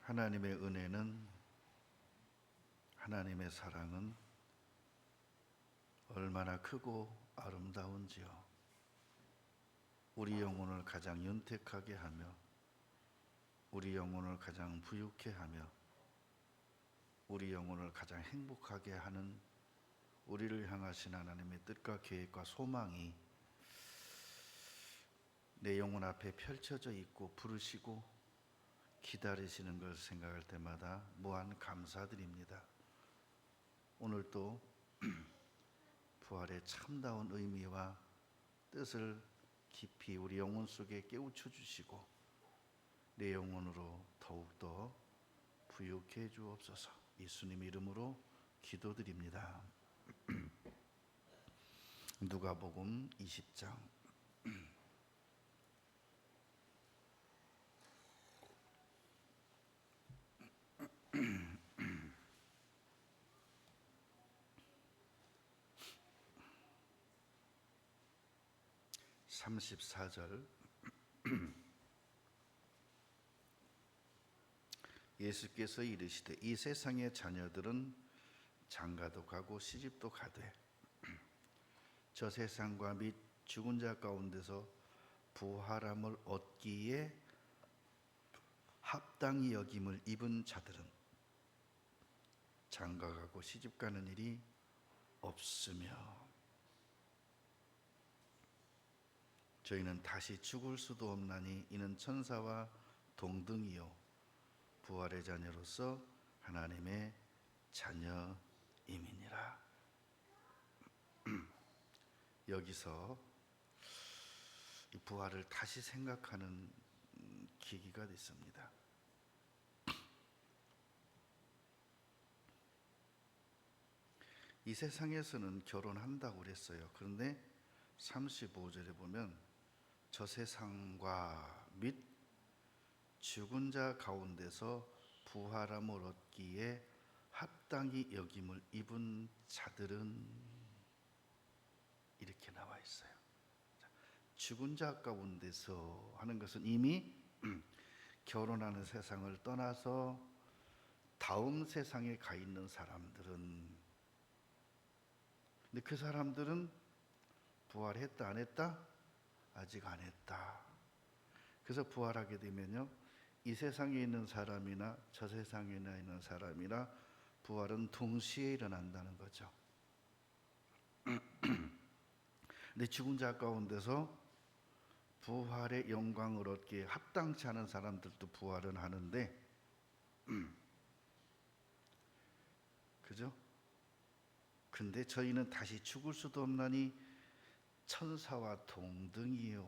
하나님의 은혜는, 하나님의 사랑은 얼마나 크고 아름다운지요. 우리 영혼을 가장 윤택하게 하며 우리 영혼을 가장 부유케 하며 우리 영혼을 가장 행복하게 하는 우리를 향하신 하나님의 뜻과 계획과 소망이 내 영혼 앞에 펼쳐져 있고 부르시고 기다리시는 걸 생각할 때마다 무한 감사드립니다. 오늘 또 부활의 참다운 의미와 뜻을 깊이 우리 영혼 속에 깨우쳐 주시고 내 영혼으로 더욱더 부유케 해 주옵소서. 예수님 이름으로 기도드립니다. 누가복음 20장 34절. 예수께서 이르시되 이 세상의 자녀들은 장가도 가고 시집도 가되 저 세상과 및 죽은 자 가운데서 부활함을 얻기에 합당히 여김을 입은 자들은 장가가고 시집가는 일이 없으며 저희는 다시 죽을 수도 없나니 이는 천사와 동등이요 부활의 자녀로서 하나님의 자녀임이니라. 여기서 이 부활을 다시 생각하는 계기가 됐습니다. 이 세상에서는 결혼한다고 그랬어요. 그런데 35절에 보면 저 세상과 및 죽은 자 가운데서 부활함을 얻기에 합당히 여김을 입은 자들은 이렇게 나와 있어요. 죽은 자 가운데서 하는 것은 이미 결혼하는 세상을 떠나서 다음 세상에 가 있는 사람들은, 근데 그 사람들은 부활했다 안 했다? 아직 안 했다. 그래서 부활하게 되면요, 이 세상에 있는 사람이나 저 세상에 있는 사람이나 부활은 동시에 일어난다는 거죠. 근데 죽은 자 가운데서 부활의 영광을 얻기에 합당치 않은 사람들도 부활은 하는데, 그죠? 근데 저희는 다시 죽을 수도 없나니 천사와 동등이요.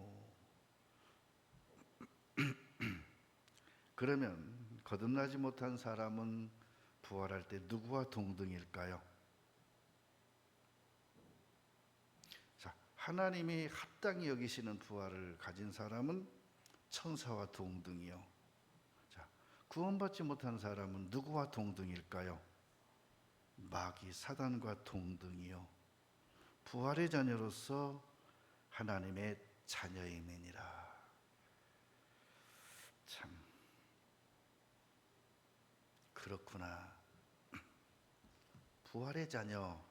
그러면 거듭나지 못한 사람은 부활할 때 누구와 동등일까요? 자, 하나님이 합당히 여기시는 부활을 가진 사람은 천사와 동등이요. 자, 구원받지 못한 사람은 누구와 동등일까요? 마귀 사단과 동등이요. 부활의 자녀로서 하나님의 자녀임이니라. 참 그렇구나. 부활의 자녀.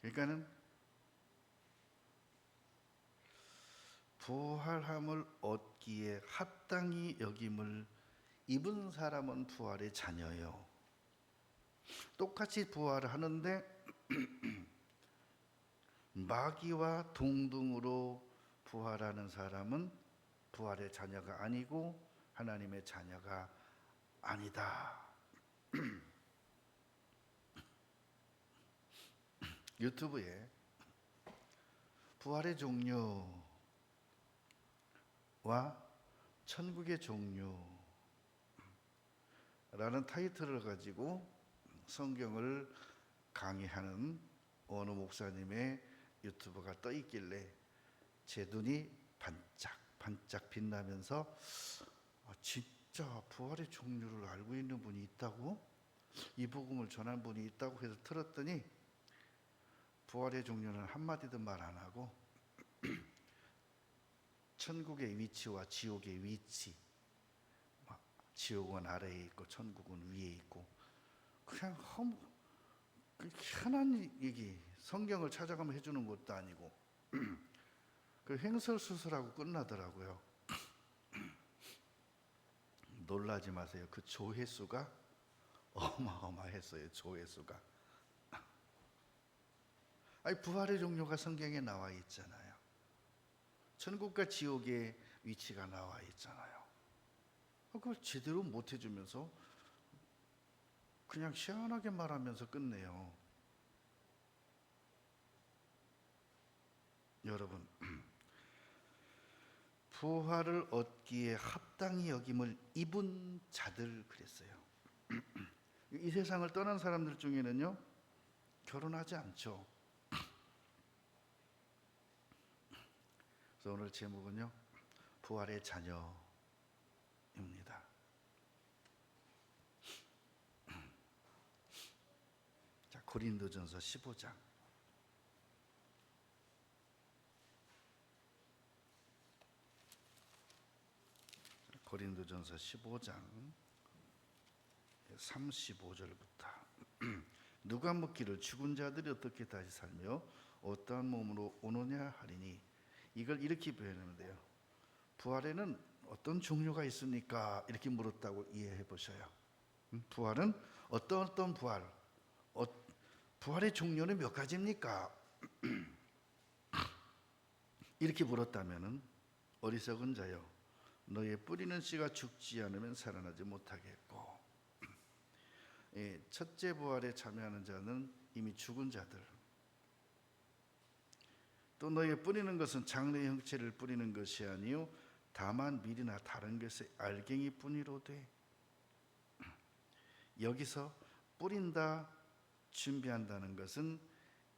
그러니까는 부활함을 얻기에 합당히 여김을 입은 사람은 부활의 자녀요. 똑같이 부활을 하는데 마귀와 동등으로 부활하는 사람은 부활의 자녀가 아니고 하나님의 자녀가 아니다. 유튜브에 부활의 종류와 천국의 종류라는 타이틀을 가지고 성경을 강의하는 어느 목사님의 유튜브가 떠 있길래 제 눈이 반짝 빛나면서 진짜 부활의 종류를 알고 있는 분이 있다고? 이 복음을 전한 분이 있다고 해서 들었더니 부활의 종류는 한마디도 말 안 하고 천국의 위치와 지옥의 위치, 지옥은 아래에 있고 천국은 위에 있고, 그냥 희한한 얘기, 성경을 찾아가면 해주는 것도 아니고 그 횡설수설하고 끝나더라고요. 놀라지 마세요. 그 조회수가 어마어마했어요. 조회수가. 아니, 부활의 종류가 성경에 나와 있잖아요. 천국과 지옥의 위치가 나와 있잖아요. 그걸 제대로 못 해주면서 그냥 시원하게 말하면서 끝내요. 여러분, 부활을 얻기에 합당히 여김을 입은 자들 그랬어요. 이 세상을 떠난 사람들 중에는요, 결혼하지 않죠. 그래서 오늘 제목은요, 부활의 자녀입니다. 자, 고린도전서 15장. 고린도전서 15장 35절부터 누가 묻기를 죽은 자들이 어떻게 다시 살며 어떠한 몸으로 오느냐 하리니, 이걸 이렇게 표현하면 돼요. 부활에는 어떤 종류가 있습니까? 이렇게 물었다고 이해해 보셔요. 부활은 어떤 부활? 부활의 종류는 몇 가지입니까? 이렇게 물었다면은, 어리석은 자여, 너의 뿌리는 씨가 죽지 않으면 살아나지 못하겠고, 첫째 부활에 참여하는 자는 이미 죽은 자들, 또 너의 뿌리는 것은 장래 형체를 뿌리는 것이 아니요 다만 밀이나 다른 것의 알갱이 뿐이로되, 여기서 뿌린다, 준비한다는 것은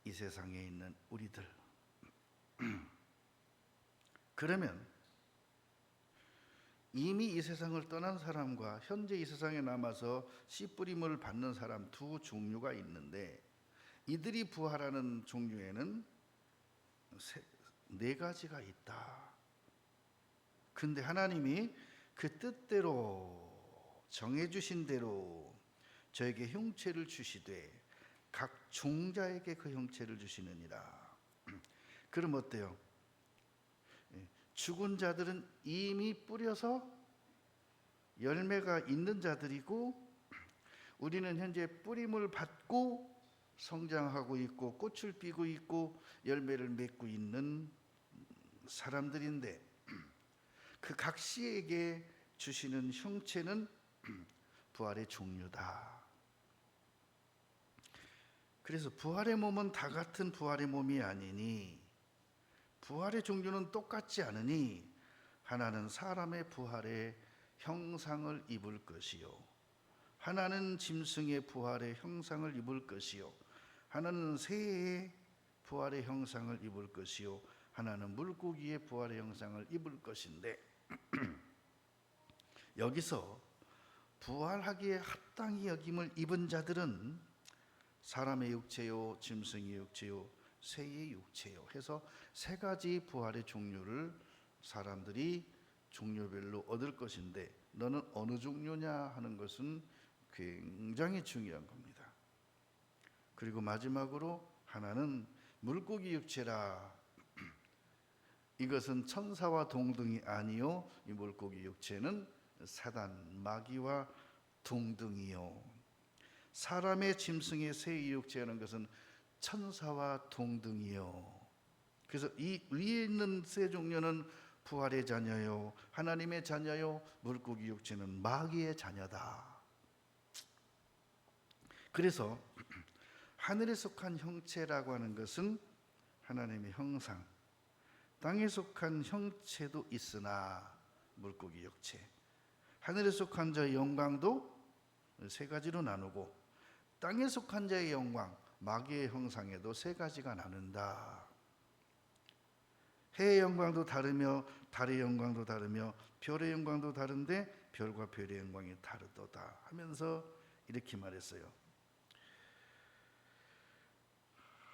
이 세상에 있는 우리들. 그러면 이미 이 세상을 떠난 사람과 현재 이 세상에 남아서 씨 뿌림을 받는 사람 두 종류가 있는데, 이들이 부활하는 종류에는 네 가지가 있다. 근데 하나님이 그 뜻대로 정해주신 대로 저에게 형체를 주시되 각 종자에게 그 형체를 주시느니라. 그럼 어때요? 죽은 자들은 이미 뿌려서 열매가 있는 자들이고, 우리는 현재 뿌림을 받고 성장하고 있고 꽃을 피고 있고 열매를 맺고 있는 사람들인데, 그 각 씨에게 주시는 형체는 부활의 종류다. 그래서 부활의 몸은 다 같은 부활의 몸이 아니니, 부활의 종류는 똑같지 않으니, 하나는 사람의 부활의 형상을 입을 것이요, 하나는 짐승의 부활의 형상을 입을 것이요, 하나는 새의 부활의 형상을 입을 것이요, 하나는 물고기의 부활의 형상을 입을 것인데, 여기서 부활하기에 합당히 여김을 입은 자들은 사람의 육체요, 짐승의 육체요, 새의 육체요 해서 세 가지 부활의 종류를 사람들이 종류별로 얻을 것인데, 너는 어느 종류냐 하는 것은 굉장히 중요한 겁니다. 그리고 마지막으로 하나는 물고기 육체라. 이것은 천사와 동등이 아니요, 이 물고기 육체는 사단, 마귀와 동등이요, 사람의 짐승의 새의 육체라는 것은 천사와 동등이요. 그래서 이 위에 있는 세 종류는 부활의 자녀요, 하나님의 자녀요, 물고기 육체는 마귀의 자녀다. 그래서 하늘에 속한 형체라고 하는 것은 하나님의 형상, 땅에 속한 형체도 있으나 물고기 육체, 하늘에 속한 자의 영광도 세 가지로 나누고, 땅에 속한 자의 영광, 마귀의 형상에도 세 가지가 나눈다. 해의 영광도 다르며 달의 영광도 다르며 별의 영광도 다른데 별과 별의 영광이 다르도다 하면서 이렇게 말했어요.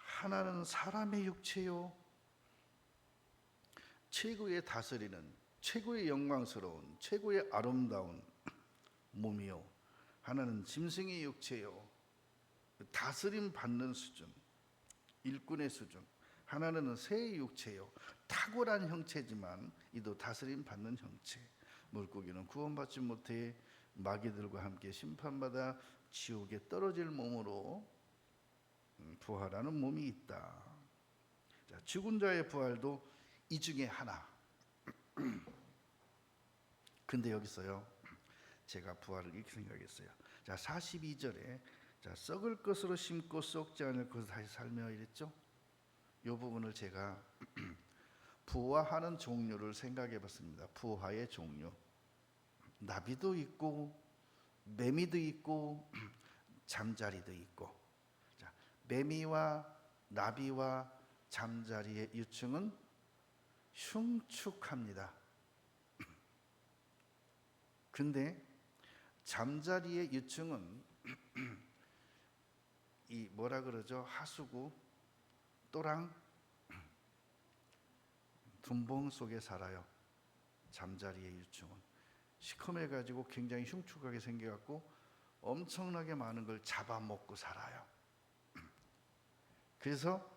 하나는 사람의 육체요, 최고의 다스리는, 최고의 영광스러운, 최고의 아름다운 몸이요, 하나는 짐승의 육체요, 다스림 받는 수준, 일꾼의 수준. 하나는 새의 육체요, 탁월한 형체지만 이도 다스림 받는 형체. 물고기는 구원받지 못해 마귀들과 함께 심판받아 지옥에 떨어질 몸으로 부활하는 몸이 있다. 자, 죽은 자의 부활도 이 중에 하나. 근데 여기서요, 제가 부활을 이렇게 생각했어요. 자, 42절에 자, 썩을 것으로 심고 썩지 않을 것으로 다시 살며 이랬죠. 이 부분을 제가 부화하는 종류를 생각해 봤습니다. 부화의 종류. 나비도 있고 매미도 있고 잠자리도 있고. 자, 매미와 나비와 잠자리의 유충은 흉측합니다. 근데 잠자리의 유충은 이 뭐라 그러죠? 하수구, 또랑, 둔봉 속에 살아요. 잠자리의 유충은 시커매 가지고 굉장히 흉측하게 생겨 갖고 엄청나게 많은 걸 잡아먹고 살아요. 그래서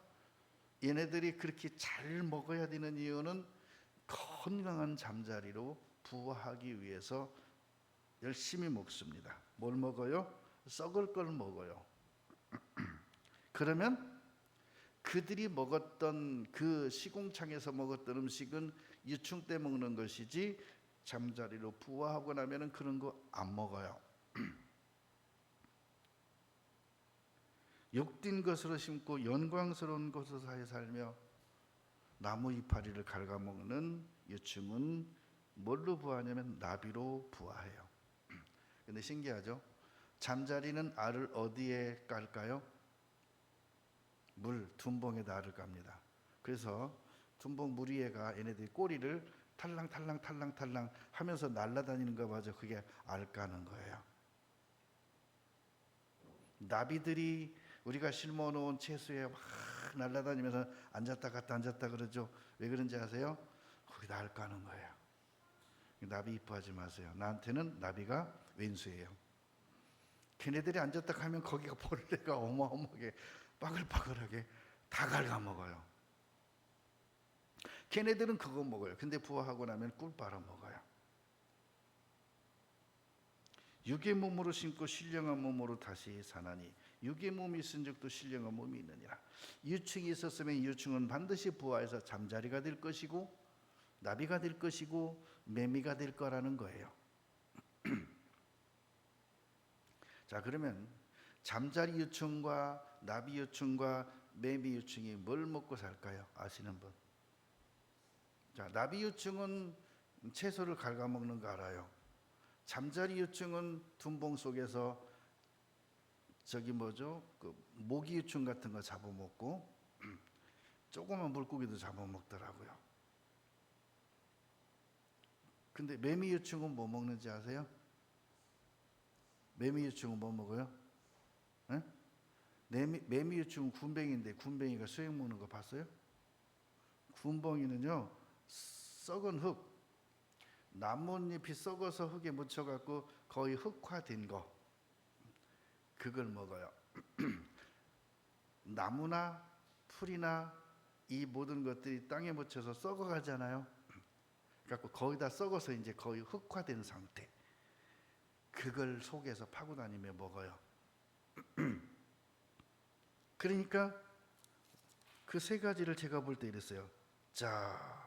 얘네들이 그렇게 잘 먹어야 되는 이유는 건강한 잠자리로 부화하기 위해서 열심히 먹습니다. 뭘 먹어요? 썩을 걸 먹어요. 그러면 그들이 먹었던 그 시궁창에서 먹었던 음식은 유충 때 먹는 것이지 잠자리로 부화하고 나면은 그런 거 안 먹어요. 욕된 것으로 심고 영광스러운 곳에서 살며 나무 이파리를 갉아먹는 유충은 뭘로 부화하냐면 나비로 부화해요. 근데 신기하죠? 잠자리는 알을 어디에 깔까요? 물, 둔봉에다 알을 깝니다. 그래서 둔봉 무리애가 얘네들이 꼬리를 탈랑탈랑 하면서 날아다니는 거 봐죠. 그게 알 까는 거예요. 나비들이 우리가 심어놓은 채소에 막 날아다니면서 앉았다 갔다 앉았다 그러죠. 왜 그런지 아세요? 거기다 알 까는 거예요. 나비 이뻐하지 마세요. 나한테는 나비가 왼수예요. 걔네들이 앉았다 가면 거기가 벌레가 어마어마하게 빠글빠글하게 다 갉아먹어요. 걔네들은 그거 먹어요. 근데 부화하고 나면 꿀 빨아먹어요. 육의 몸으로 심고 신령한 몸으로 다시 사나니 육의 몸이 있은 적도 신령한 몸이 있느니라. 유충이 있었으면 유충은 반드시 부화해서 잠자리가 될 것이고 나비가 될 것이고 매미가 될 거라는 거예요. 자, 그러면 잠자리 유충과 나비 유충과 매미 유충이 뭘 먹고 살까요? 아시는 분? 자, 나비 유충은 채소를 갉아먹는 거 알아요. 잠자리 유충은 둔봉 속에서 저기 뭐죠? 그 모기 유충 같은 거 잡아먹고 조그만 물고기도 잡아먹더라고요. 근데 매미 유충은 뭐 먹는지 아세요? 매미 유충은 뭐 먹어요? 네? 매미 유충은 군뱅이인데 군뱅이가 수액 먹는 거 봤어요? 군뱅이는요, 썩은 흙, 나뭇잎이 썩어서 흙에 묻혀갖고 거의 흑화된 거, 그걸 먹어요. 나무나 풀이나 이 모든 것들이 땅에 묻혀서 썩어가잖아요. 그래갖고 거의 다 썩어서 이제 거의 흑화된 상태, 그걸 속에서 파고 다니며 먹어요. 그러니까 그 세 가지를 제가 볼 때 이랬어요. 자,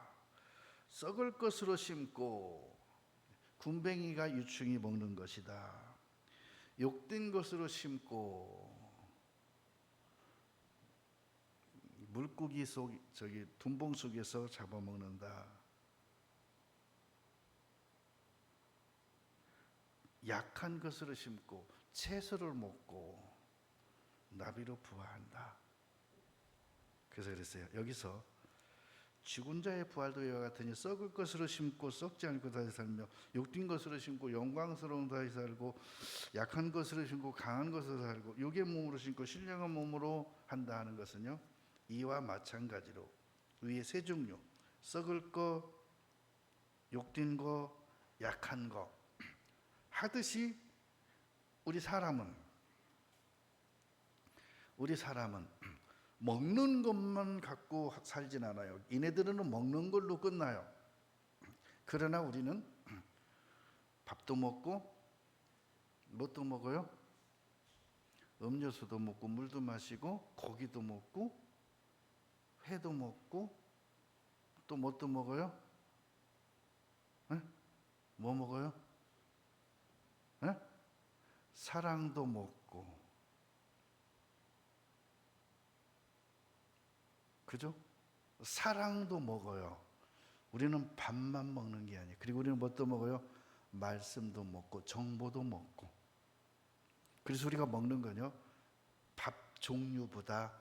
썩을 것으로 심고 군뱅이가 유충이 먹는 것이다. 욕된 것으로 심고 물고기 속 저기 둔봉 속에서 잡아먹는다. 약한 것으로 심고 채소를 먹고 나비로 부화한다. 그래서 그랬어요. 여기서 죽은 자의 부활도 이와 같으니 썩을 것으로 심고 썩지 않고 다시 살며 욕된 것으로 심고 영광스러운 다시 살고 약한 것으로 심고 강한 것으로 살고 육의 몸으로 심고 신령한 몸으로 한다 하는 것은요, 이와 마찬가지로 위에 세 종류, 썩을 거, 욕된 거, 약한 거, 하듯이 우리 사람은 먹는 것만 갖고 살진 않아요. 얘네들은 먹는 걸로 끝나요. 그러나 우리는 밥도 먹고 뭣도 먹어요? 음료수도 먹고 물도 마시고 고기도 먹고 회도 먹고 또 뭣도 먹어요? 에? 뭐 먹어요? 에? 사랑도 먹고, 그죠? 사랑도 먹어요. 우리는 밥만 먹는 게 아니에요. 그리고 우리는 뭣도 먹어요? 말씀도 먹고 정보도 먹고. 그래서 우리가 먹는 거요, 밥 종류보다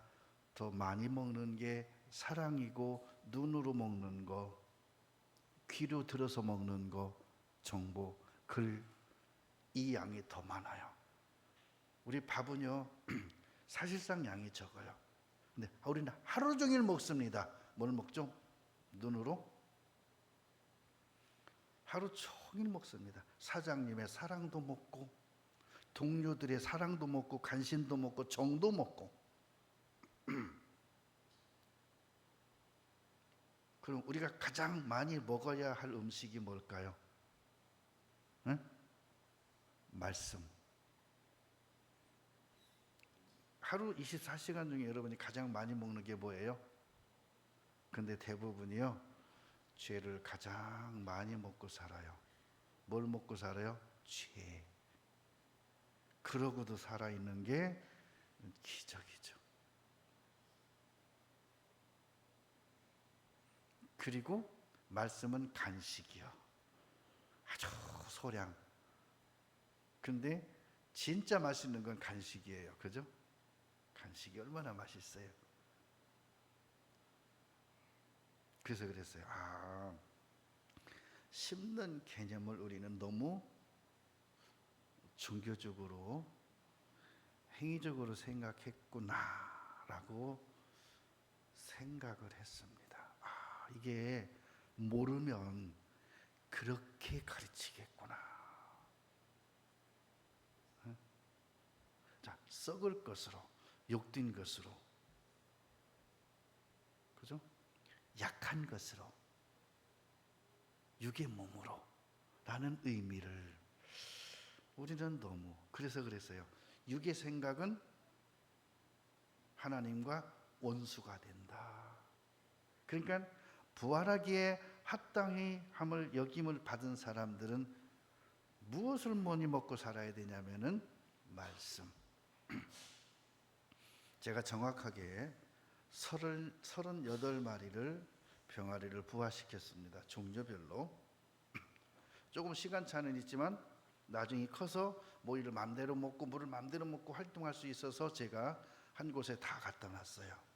더 많이 먹는 게 사랑이고, 눈으로 먹는 거, 귀로 들어서 먹는 거, 정보, 글, 이 양이 더 많아요. 우리 밥은요 사실상 양이 적어요. 근데 우리는 하루 종일 먹습니다. 뭘 먹죠? 눈으로 하루 종일 먹습니다. 사장님의 사랑도 먹고, 동료들의 사랑도 먹고, 간신도 먹고, 정도 먹고. 그럼 우리가 가장 많이 먹어야 할 음식이 뭘까요? 응? 말씀. 하루 24시간 중에 여러분이 가장 많이 먹는 게 뭐예요? 근데 대부분이요, 죄를 가장 많이 먹고 살아요. 뭘 먹고 살아요? 죄. 그러고도 살아있는 게 기적이죠. 그리고 말씀은 간식이요. 아주 소량. 근데 진짜 맛있는 건 간식이에요. 그죠? 간식이 얼마나 맛있어요. 그래서 그랬어요. 씹는 개념을 우리는 너무 종교적으로, 행위적으로 생각했구나라고 생각을 했습니다. 이게 모르면 그렇게 가르치겠구나. 자, 썩을 것으로, 욕된 것으로, 그죠? 약한 것으로, 육의 몸으로 라는 의미를 우리는 너무, 그래서 그랬어요. 육의 생각은 하나님과 원수가 된다. 그러니까 부활하기에 합당히 함을 여김을 받은 사람들은 무엇을 많이 먹고 살아야 되냐면은 말씀. 제가 정확하게 38마리를 병아리를 부화시켰습니다. 종류별로. 조금 시간차는 있지만 나중에 커서 모이를 마음대로 먹고 물을 마음대로 먹고 활동할 수 있어서 제가 한 곳에 다 갖다 놨어요.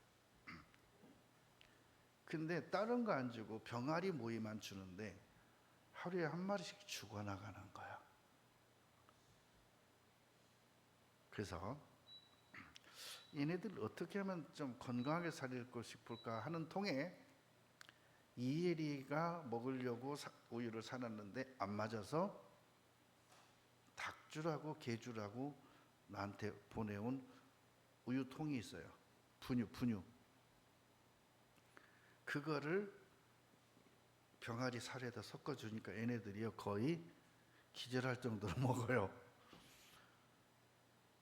근데 다른 거 안 주고 병아리 모이만 주는데 하루에 한 마리씩 죽어나가는 거야. 그래서 얘네들 어떻게 하면 좀 건강하게 살고 싶을까 하는 통에 이혜리가 먹으려고 우유를 사놨는데 안 맞아서 닭주라고 개주라고 나한테 보내온 우유통이 있어요. 분유. 그거를 병아리 살에다 섞어주니까 얘네들이요 거의 기절할 정도로 먹어요.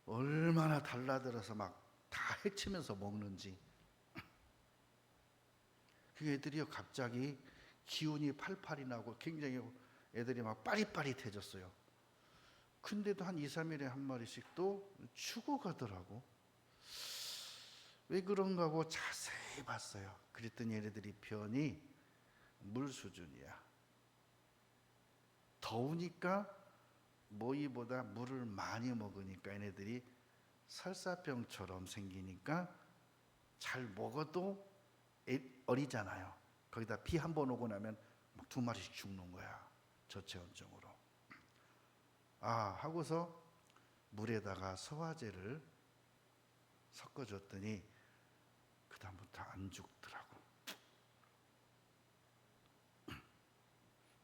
얼마나 달라들어서 막 다 헤치면서 먹는지. 그 애들이요 갑자기 기운이 팔팔이 나고 굉장히 애들이 막 빠릿빠릿해졌어요. 근데도 한 2, 3일에 한 마리씩 또 죽어가더라고. 왜 그런가 하고 자세히 봤어요. 그랬더니 얘네들이 변이 물 수준이야. 더우니까 모이보다 물을 많이 먹으니까 얘네들이 설사병처럼 생기니까 잘 먹어도 어리잖아요. 거기다 비 한 번 오고 나면 막 2마리씩 죽는 거야. 저체온증으로. 하고서 물에다가 서화제를 섞어줬더니 그 다음부터 안 죽더라고.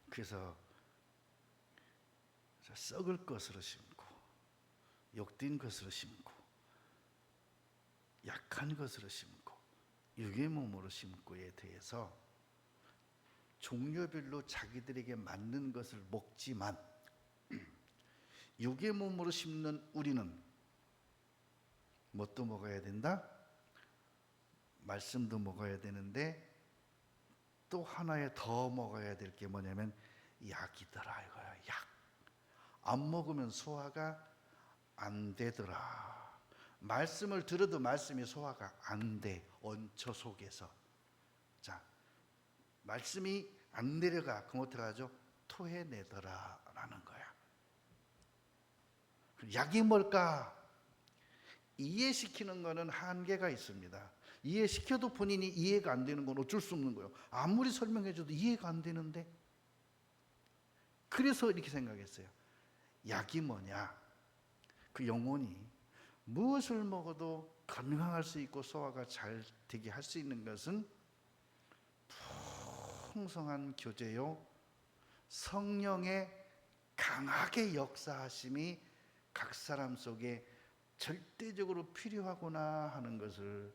그래서 썩을 것으로 심고 욕된 것으로 심고 약한 것으로 심고 육의 몸으로 심고에 대해서 종류별로 자기들에게 맞는 것을 먹지만 육의 몸으로 심는 우리는 뭣도 먹어야 된다? 말씀도 먹어야 되는데 또 하나에 더 먹어야 될 게 뭐냐면 약이더라 이거야. 약. 안 먹으면 소화가 안 되더라. 말씀을 들어도 말씀이 소화가 안 돼. 언처 속에서. 자, 말씀이 안 내려가. 그럼 어떡하죠? 토해내더라 라는 거야. 약이 뭘까? 이해시키는 거는 한계가 있습니다. 이해시켜도 본인이 이해가 안 되는 건 어쩔 수 없는 거예요. 아무리 설명해줘도 이해가 안 되는데. 그래서 이렇게 생각했어요. 약이 뭐냐? 그 영혼이 무엇을 먹어도 건강할 수 있고 소화가 잘 되게 할 수 있는 것은 풍성한 교제요, 성령의 강하게 역사하심이 각 사람 속에 절대적으로 필요하구나 하는 것을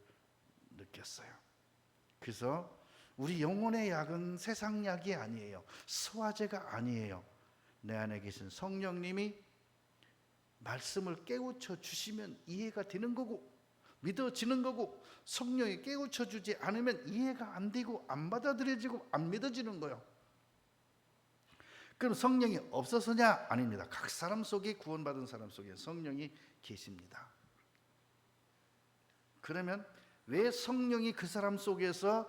느꼈어요. 그래서 우리 영혼의 약은 세상 약이 아니에요. 소화제가 아니에요. 내 안에 계신 성령님이 말씀을 깨우쳐 주시면 이해가 되는 거고 믿어지는 거고, 성령이 깨우쳐 주지 않으면 이해가 안 되고 안 받아들여지고 안 믿어지는 거예요. 그럼 성령이 없어서냐? 아닙니다. 각 사람 속에, 구원받은 사람 속에 성령이 계십니다. 그러면 왜 성령이 그 사람 속에서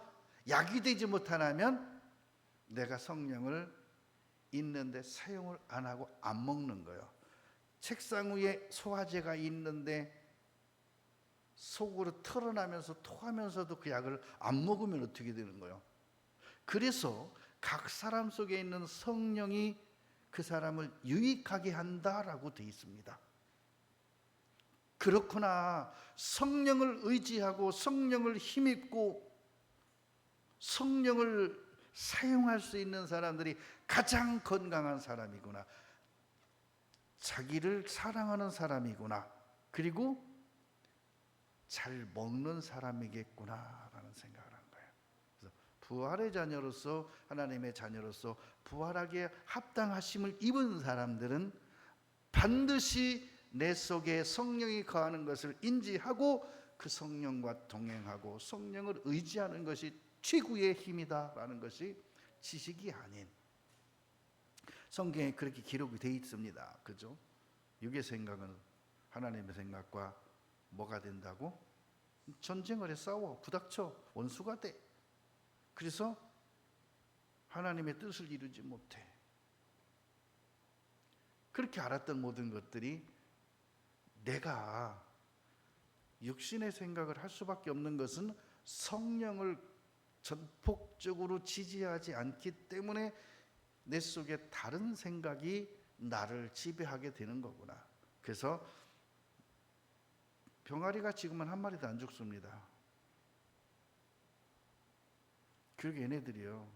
약이 되지 못하냐면 내가 성령을 있는데 사용을 안 하고 안 먹는 거예요. 책상 위에 소화제가 있는데 속으로 털어나면서 토하면서도 그 약을 안 먹으면 어떻게 되는 거예요? 그래서 각 사람 속에 있는 성령이 그 사람을 유익하게 한다라고 되어 있습니다. 그렇구나. 성령을 의지하고 성령을 힘입고 성령을 사용할 수 있는 사람들이 가장 건강한 사람이구나. 자기를 사랑하는 사람이구나. 그리고 잘 먹는 사람이겠구나라는 생각을 한 거예요. 그래서 부활의 자녀로서, 하나님의 자녀로서 부활하게 합당하심을 입은 사람들은 반드시 내 속에 성령이 거하는 것을 인지하고 그 성령과 동행하고 성령을 의지하는 것이 최고의 힘이다라는 것이 지식이 아닌, 성경에 그렇게 기록이 되어 있습니다. 그죠? 육의 생각은 하나님의 생각과 뭐가 된다고? 전쟁을 해, 싸워, 부닥쳐, 원수가 돼. 그래서 하나님의 뜻을 이루지 못해. 그렇게 알았던 모든 것들이 내가 육신의 생각을 할 수밖에 없는 것은 성령을 전폭적으로 지지하지 않기 때문에 내 속에 다른 생각이 나를 지배하게 되는 거구나. 그래서 병아리가 지금은 한 마리도 안 죽습니다. 그러게 얘네들이요,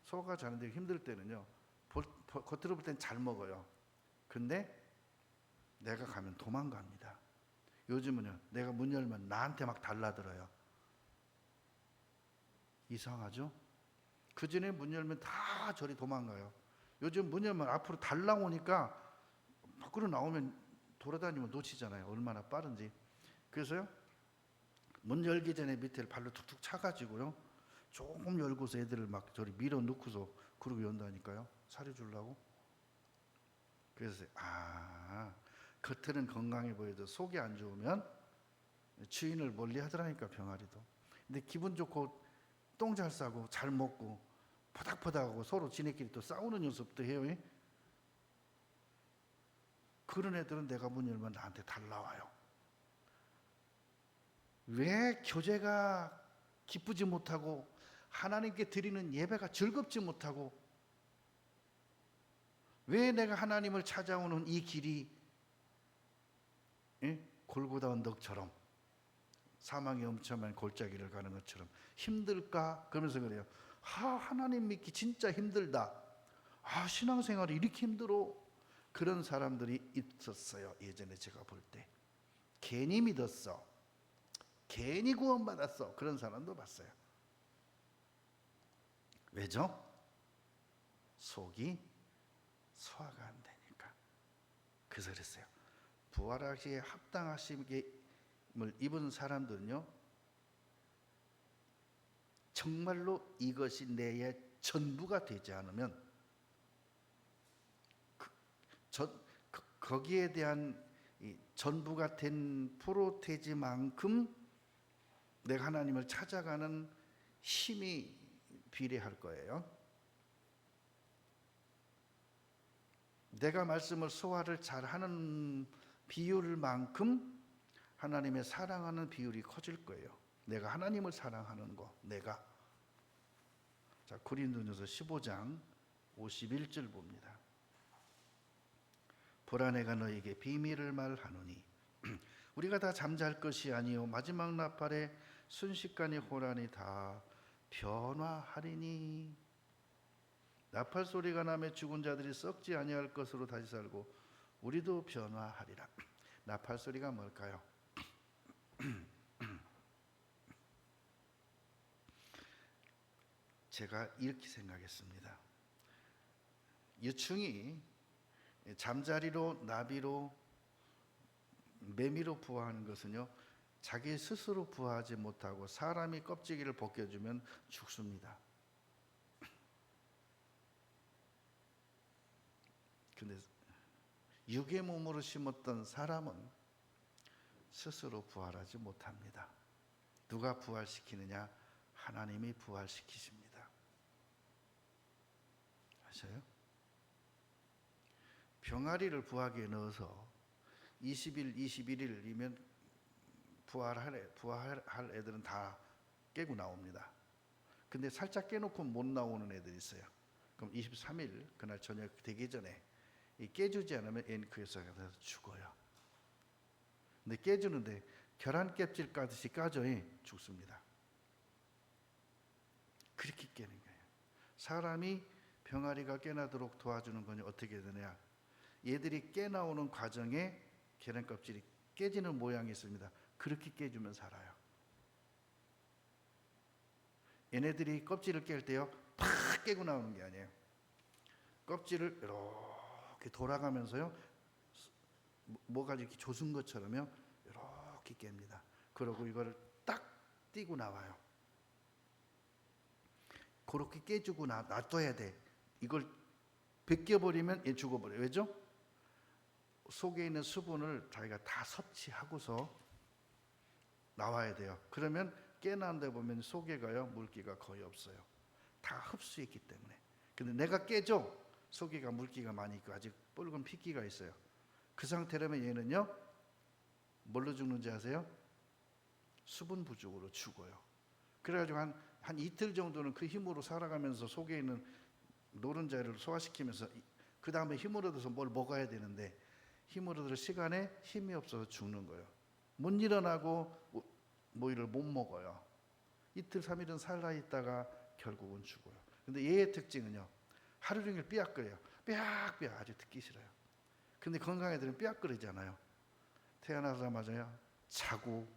소화가 잘 안 되고 힘들 때는요, 겉으로 볼 땐 잘 먹어요. 근데 내가 가면 도망갑니다. 요즘은요, 내가 문 열면 나한테 막 달라들어요. 이상하죠? 그전에 문 열면 다 저리 도망가요. 요즘 문 열면 앞으로 달라오니까 밖으로 나오면 돌아다니면 놓치잖아요. 얼마나 빠른지. 그래서요, 문 열기 전에 밑에를 발로 툭툭 차가지고요, 조금 열고서 애들을 막 저리 밀어넣고서 그러고 연다니까요. 사려주려고. 그래서 겉으는 건강해 보여도 속이 안 좋으면 주인을 멀리 하더라니까, 병아리도. 근데 기분 좋고 똥 잘 싸고 잘 먹고 포닥포닥하고 서로 지네끼리 또 싸우는 녀석도 해요. 그런 애들은 내가 문 열면 나한테 달라와요. 왜 교제가 기쁘지 못하고 하나님께 드리는 예배가 즐겁지 못하고 왜 내가 하나님을 찾아오는 이 길이 골고다 언덕처럼 사망의 엄청난 골짜기를 가는 것처럼 힘들까? 그러면서 그래요. 하나님 믿기 진짜 힘들다. 신앙생활이 이렇게 힘들어. 그런 사람들이 있었어요. 예전에 제가 볼 때. 괜히 믿었어. 괜히 구원받았어. 그런 사람도 봤어요. 왜죠? 속이 소화가 안 되니까. 그래서 그랬어요. 부활하시기에 합당하심을 입은 사람들은요, 정말로 이것이 내의 전부가 되지 않으면 거기에 대한 전부가 된 프로테지만큼 내가 하나님을 찾아가는 힘이 비례할 거예요. 내가 말씀을 소화를 잘하는 비율만큼 하나님의 사랑하는 비율이 커질 거예요. 내가 하나님을 사랑하는 거, 내가. 자, 고린도전서 15장 51절 봅니다. 보라, 내가 너에게 비밀을 말하노니 우리가 다 잠잘 것이 아니요 마지막 나팔에 순식간에 호란이 다 변화하리니. 나팔 소리가 나며 죽은 자들이 썩지 아니할 것으로 다시 살고 우리도 변화하리라. 나팔 소리가 뭘까요? 제가 이렇게 생각했습니다. 유충이 잠자리로, 나비로, 매미로 부화하는 것은요, 자기 스스로 부화하지 못하고 사람이 껍질을 벗겨주면 죽습니다. 근데 육의 몸으로 심었던 사람은 스스로 부활하지 못합니다. 누가 부활시키느냐? 하나님이 부활시키십니다. 아셔요? 병아리를 부화기에 넣어서 20일, 21일이면 부활할 애들은 다 깨고 나옵니다. 근데 살짝 깨놓고 못 나오는 애들이 있어요. 그럼 23일 그날 저녁 되기 전에 깨주지 않으면 앵크에서 죽어요. 근데 깨주는데 계란 껍질 까듯이 까져 죽습니다. 그렇게 깨는 거예요. 사람이 병아리가 깨나도록 도와주는 건 어떻게 되냐? 얘들이 깨나오는 과정에 계란 껍질이 깨지는 모양이 있습니다. 그렇게 깨주면 살아요. 얘네들이 껍질을 깰 때요, 팍 깨고 나오는 게 아니에요. 껍질을 이렇게 돌아가면서요, 뭐가 이렇게 조순 것처럼요, 이렇게 깹니다. 그러고 이거를 딱 띄고 나와요. 그렇게 깨주고 놔둬야 돼. 이걸 벗겨버리면 얘 죽어버려요. 왜죠? 속에 있는 수분을 자기가 다 섭취하고서 나와야 돼요. 그러면 깨난 데 보면 속에가요, 물기가 거의 없어요. 다 흡수했기 때문에. 근데 내가 깨져, 속에가 물기가 많이 있고 아직 붉은 핏기가 있어요. 그 상태라면 얘는요, 뭘로 죽는지 아세요? 수분 부족으로 죽어요. 그래가지고 한 이틀 정도는 그 힘으로 살아가면서 속에 있는 노른자를 소화시키면서 그 다음에 힘을 얻어서 뭘 먹어야 되는데 힘을 얻을 시간에 힘이 없어서 죽는 거예요. 못 일어나고 뭐를 못 먹어요. 이틀 3일은 살아있다가 결국은 죽어요. 근데 얘의 특징은요, 하루 종일 삐약거려요. 삐약삐약. 아주 듣기 싫어요. 근데 건강한 애들은 삐약거리잖아요. 태어나자마자요, 자고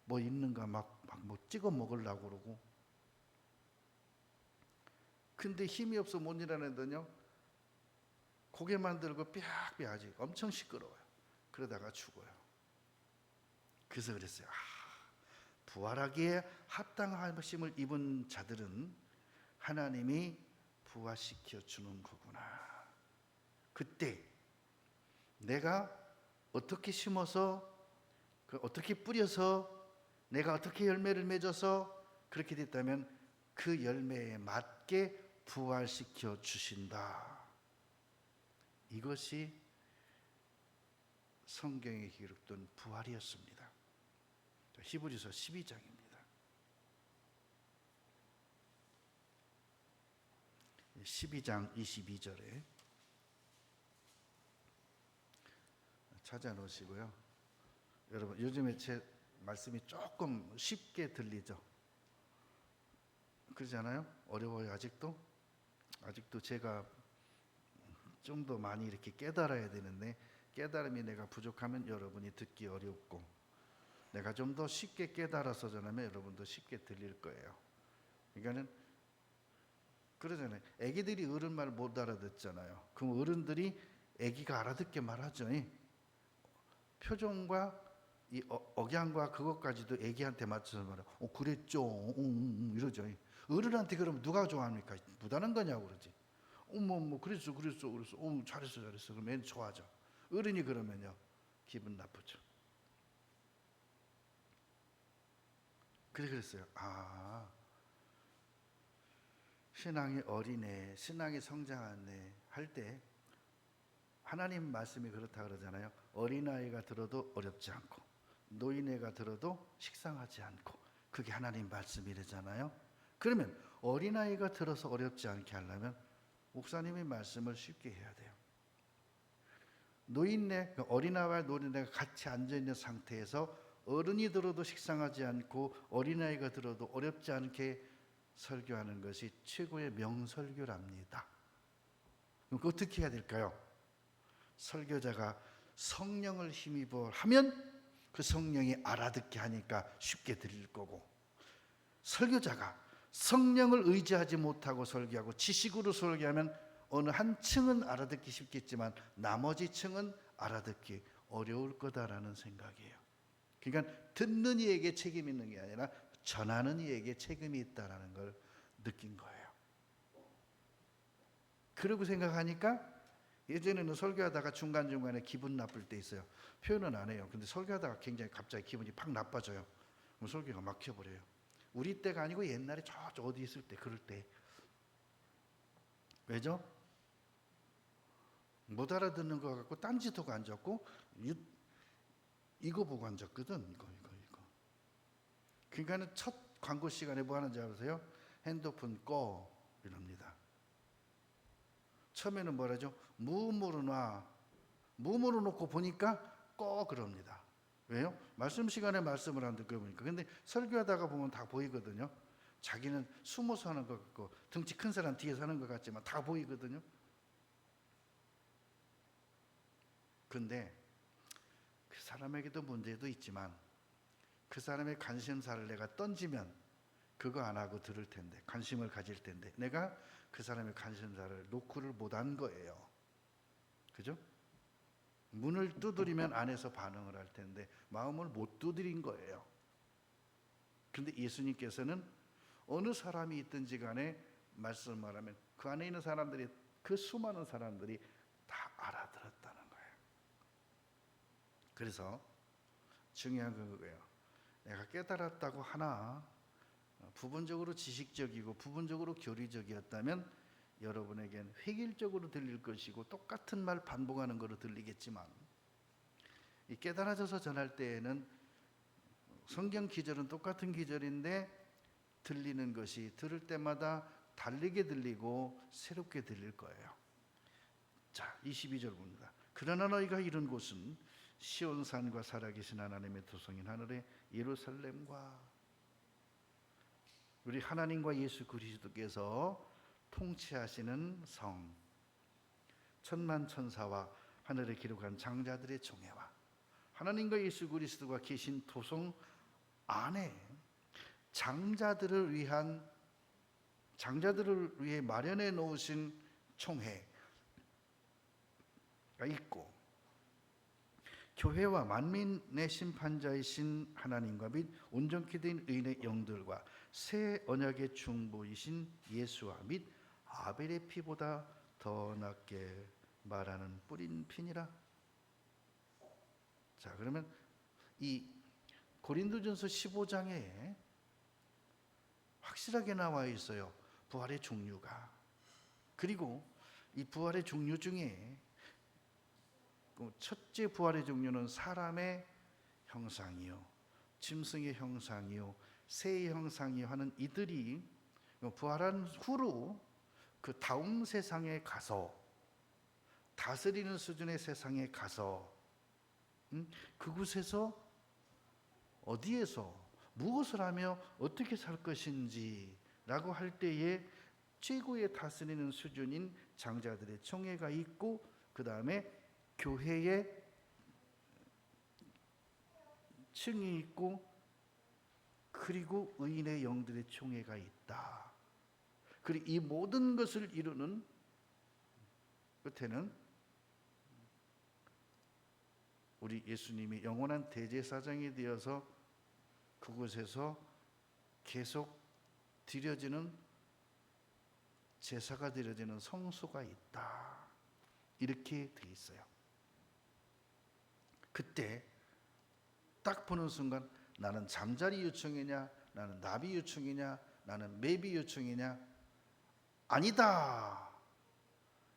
뭐 있는가 막 뭐 찍어 먹으려고 그러고. 근데 힘이 없어 못 일어나는 애들은요, 고개만 들고 삐약삐약 하지. 엄청 시끄러워요. 그러다가 죽어요. 그래서 그랬어요. 부활하기에 합당하심을 입은 자들은 하나님이 부활시켜 주는 거구나. 그때 내가 어떻게 심어서, 어떻게 뿌려서, 내가 어떻게 열매를 맺어서 그렇게 됐다면 그 열매에 맞게 부활시켜 주신다. 이것이 성경에 기록된 부활이었습니다. 히브리서 12장입니다. 12장 22절에 찾아놓으시고요. 여러분, 요즘에 제 말씀이 조금 쉽게 들리죠? 그러지 않아요? 어려워요, 아직도? 아직도 제가 좀 더 많이 이렇게 깨달아야 되는데 깨달음이 내가 부족하면 여러분이 듣기 어렵고 내가 좀 더 쉽게 깨달아서 전하면 여러분도 쉽게 들릴 거예요. 그러니까는 그러잖아요. 애기들이 어른 말 못 알아듣잖아요. 그럼 어른들이 애기가 알아듣게 말하죠. 표정과 이 억양과 그것까지도 애기한테 맞춰서 말해. 그랬죠. 이러죠. 어른한테 그러면 누가 좋아합니까? 무단한 거냐고 그러지. 뭐 그랬어. 잘했어. 그러면 애는 좋아하죠. 어른이 그러면요 기분 나쁘죠. 그랬어요. 신앙이 어리네, 신앙이 성장하네 할 때 하나님 말씀이 그렇다 그러잖아요. 어린아이가 들어도 어렵지 않고 노인애가 들어도 식상하지 않고 그게 하나님 말씀이래잖아요. 그러면 어린아이가 들어서 어렵지 않게 하려면 목사님의 말씀을 쉽게 해야 돼요. 노인네, 어린아이와 노인네가 같이 앉아있는 상태에서 어른이 들어도 식상하지 않고 어린아이가 들어도 어렵지 않게 설교하는 것이 최고의 명설교랍니다. 그럼 어떻게 해야 될까요? 설교자가 성령을 힘입어 하면 그 성령이 알아듣게 하니까 쉽게 들릴 거고, 설교자가 성령을 의지하지 못하고 설교하고 지식으로 설교하면 어느 한 층은 알아듣기 쉽겠지만 나머지 층은 알아듣기 어려울 거다라는 생각이에요. 그러니까 듣는 이에게 책임이 있는 게 아니라 전하는 이에게 책임이 있다라는 걸 느낀 거예요. 그러고 생각하니까 예전에는 설교하다가 중간중간에 기분 나쁠 때 있어요. 표현은 안 해요. 근데 설교하다가 굉장히 갑자기 기분이 팍 나빠져요. 그럼 설교가 막혀버려요. 우리 때가 아니고 옛날에 저 어디 있을 때 그럴 때. 왜죠? 못 알아듣는 거 갖고 딴짓하고 앉았고 이거 보고 앉았거든. 이거. 그러니까는 첫 광고 시간에 뭐 하는지 아세요? 핸드폰 꺼 이럽니다. 처음에는 뭐라죠? 무음으로 놓고 보니까 꺼 그럽니다. 왜요? 말씀 시간에 말씀을 안 듣고 보니까. 근데 설교하다가 보면 다 보이거든요. 자기는 숨어서 하는 것 같고 덩치 큰 사람 뒤에서 하는 것 같지만 다 보이거든요. 근데 그 사람에게도 문제도 있지만 그 사람의 관심사를 내가 던지면 그거 안 하고 들을 텐데, 관심을 가질 텐데 내가 그 사람의 관심사를 노크를 못한 거예요. 그죠? 문을 두드리면 안에서 반응을 할 텐데 마음을 못 두드린 거예요. 근데 예수님께서는 어느 사람이 있든지 간에 말씀을 하면 그 안에 있는 사람들이, 그 수많은 사람들이 다 알아들었다는 거예요. 그래서 중요한 건 그거예요. 내가 깨달았다고 하나 부분적으로 지식적이고 부분적으로 교리적이었다면 여러분에겐 획일적으로 들릴 것이고 똑같은 말 반복하는 거로 들리겠지만, 이 깨달아져서 전할 때에는 성경 기절은 똑같은 기절인데 들리는 것이 들을 때마다 다르게 들리고 새롭게 들릴 거예요. 자, 22절 봅니다. 그러나 너희가 이른 곳은 시온산과 살아계신 하나님의 도성인 하늘의 예루살렘과 우리 하나님과 예수 그리스도께서 통치하시는 성, 천만 천사와 하늘에 기록한 장자들의 총회와 하나님과 예수 그리스도가 계신 도성 안에 장자들을 위해 마련해 놓으신 총회가 있고, 교회와 만민의 심판자이신 하나님과 및 온전케 된 의인의 영들과 새 언약의 중보이신 예수와 및 아벨의 피보다 더 낫게 말하는 뿌린 피니라. 자, 그러면 이 고린도전서 15장에 확실하게 나와 있어요. 부활의 종류가. 그리고 이 부활의 종류 중에 첫째 부활의 종류는 사람의 형상이요, 짐승의 형상이요, 새의 형상이요 하는 이들이 부활한 후로 그 다음 세상에 가서 다스리는 수준의 세상에 가서 그곳에서 어디에서 무엇을 하며 어떻게 살 것인지라고 할 때에 최고의 다스리는 수준인 장자들의 총회가 있고, 그 다음에 교회의 층이 있고, 그리고 의인의 영들의 총회가 있다. 그리고 이 모든 것을 이루는 끝에는 우리 예수님이 영원한 대제사장이 되어서 그곳에서 계속 드려지는 제사가 드려지는 성소가 있다. 이렇게 돼 있어요. 그때 딱 보는 순간 나는 잠자리 유충이냐, 나는 나비 유충이냐, 나는 매비 유충이냐? 아니다.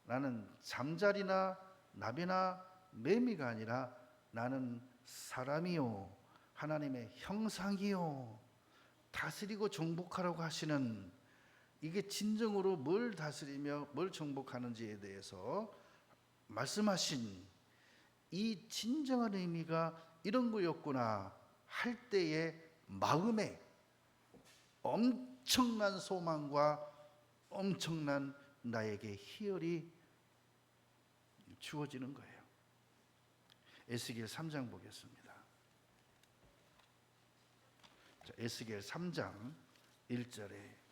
나는 잠자리나 나비나 매미가 아니라 나는 사람이요, 하나님의 형상이요, 다스리고 정복하라고 하시는, 이게 진정으로 뭘 다스리며 뭘 정복하는지에 대해서 말씀하신 이 진정한 의미가 이런 거였구나 할 때의 마음에 엄청난 소망과 엄청난 나에게 희열이 주어지는 거예요. 에스겔 3장 보겠습니다. 자, 에스겔 3장 1절에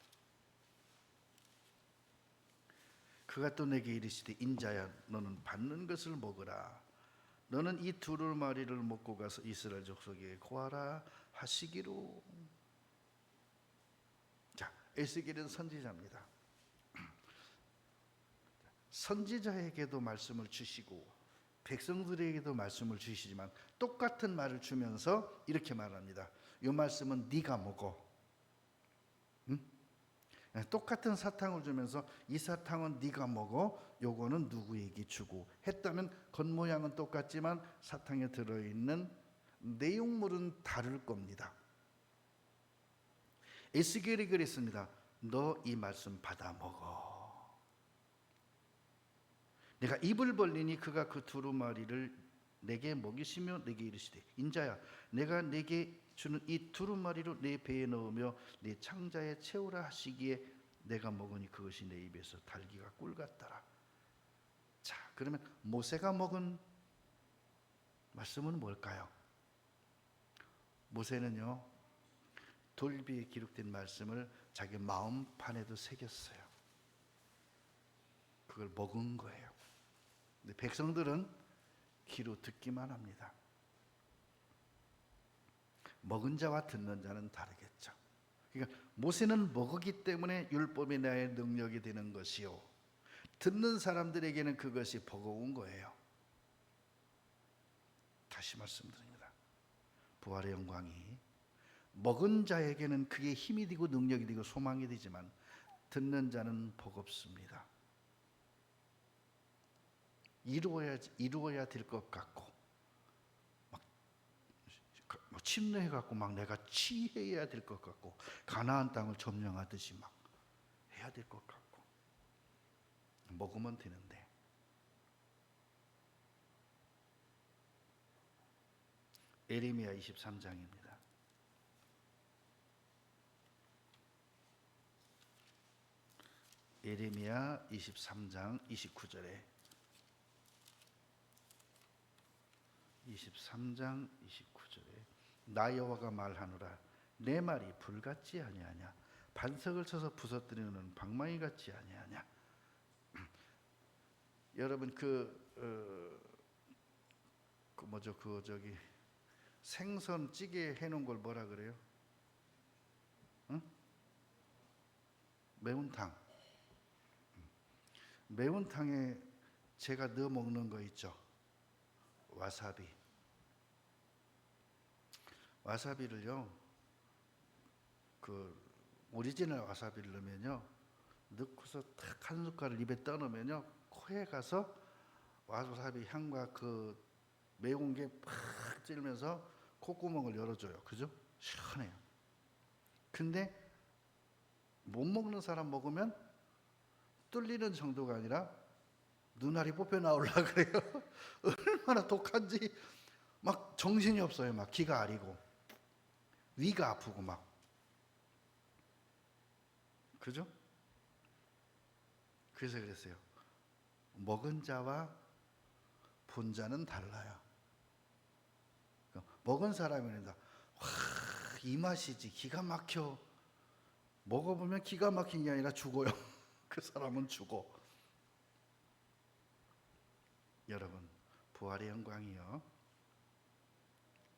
그가 또 내게 이르시되 인자야 너는 받는 것을 먹으라. 너는 이 두루마리를 먹고 가서 이스라엘 족속에게 고하라 하시기로. 자, 에스겔은 선지자입니다. 선지자에게도 말씀을 주시고 백성들에게도 말씀을 주시지만 똑같은 말을 주면서 이렇게 말합니다. 이 말씀은 네가 먹어. 똑같은 사탕을 주면서 이 사탕은 네가 먹어, 요거는 누구에게 주고 했다면 겉모양은 똑같지만 사탕에 들어있는 내용물은 다를 겁니다. 에스겔이 그랬습니다. 너 이 말씀 받아 먹어. 내가 입을 벌리니 그가 그 두루마리를 내게 먹이시며 내게 이르시되 인자야 내가 내게 주는 이 두루마리로 내 배에 넣으며 내 창자에 채우라 하시기에 내가 먹으니 그것이 내 입에서 달기가 꿀 같더라. 자, 그러면 모세가 먹은 말씀은 뭘까요? 모세는요 돌비에 기록된 말씀을 자기 마음판에도 새겼어요. 그걸 먹은 거예요. 근데 백성들은 귀로 듣기만 합니다. 먹은 자와 듣는 자는 다르겠죠. 그러니까 모세는 먹었기 때문에 율법이 나의 능력이 되는 것이요, 듣는 사람들에게는 그것이 버거운 거예요. 다시 말씀드립니다. 부활의 영광이 먹은 자에게는 그게 힘이 되고 능력이 되고 소망이 되지만 듣는 자는 버겁습니다. 이루어야 될 것 같고 막 침례해 갖고 막 내가 취해야 될 것 같고 가나안 땅을 점령하듯이 막 해야 될 것 같고 먹으면 되는데, 에레미야 23장입니다. 에레미야 23장 29절에 23장 29절에 나 여호와가 말하노라 내 말이 불같지 아니하냐 반석을 쳐서 부서뜨리는 방망이 같지 아니하냐. 여러분 생선 찌개 해놓은 걸 뭐라 그래요? 응? 매운탕. 매운탕에 제가 넣어 먹는 거 있죠. 와사비. 와사비를요, 그 오리지널 와사비를 넣으면요, 넣고서 탁 한 숟갈을 입에 떠넣으면요, 코에 가서 와사비 향과 그 매운 게 팍 찌르면서 콧구멍을 열어줘요. 그죠? 시원해요. 근데 못 먹는 사람 먹으면 뚫리는 정도가 아니라 눈알이 뽑혀 나오려고 그래요. 얼마나 독한지 막 정신이 없어요. 막 기가 아리고 위가 아프고 막. 그죠? 그래서 그랬어요. 먹은 자와 본 자는 달라요. 먹은 사람은 와, 이 맛이지, 기가 막혀. 먹어보면 기가 막힌 게 아니라 죽어요. 그 사람은 죽어. 여러분, 부활의 영광이요,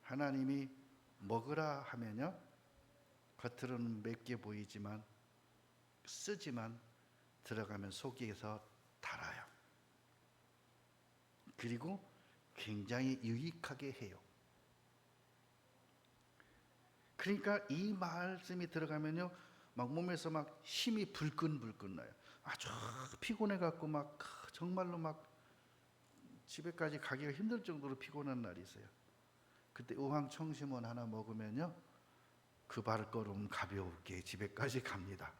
하나님이 먹으라 하면요, 겉으로는 맵게 보이지만 쓰지만 들어가면 속에서 달아요. 그리고 굉장히 유익하게 해요. 그러니까 이 말씀이 들어가면요, 막 몸에서 막 힘이 불끈불끈 나요. 아주 피곤해 갖고 막 정말로 막 집에까지 가기가 힘들 정도로 피곤한 날이 있어요. 그때 우황청심원 하나 먹으면요, 그 발걸음 가볍게 집에까지 갑니다.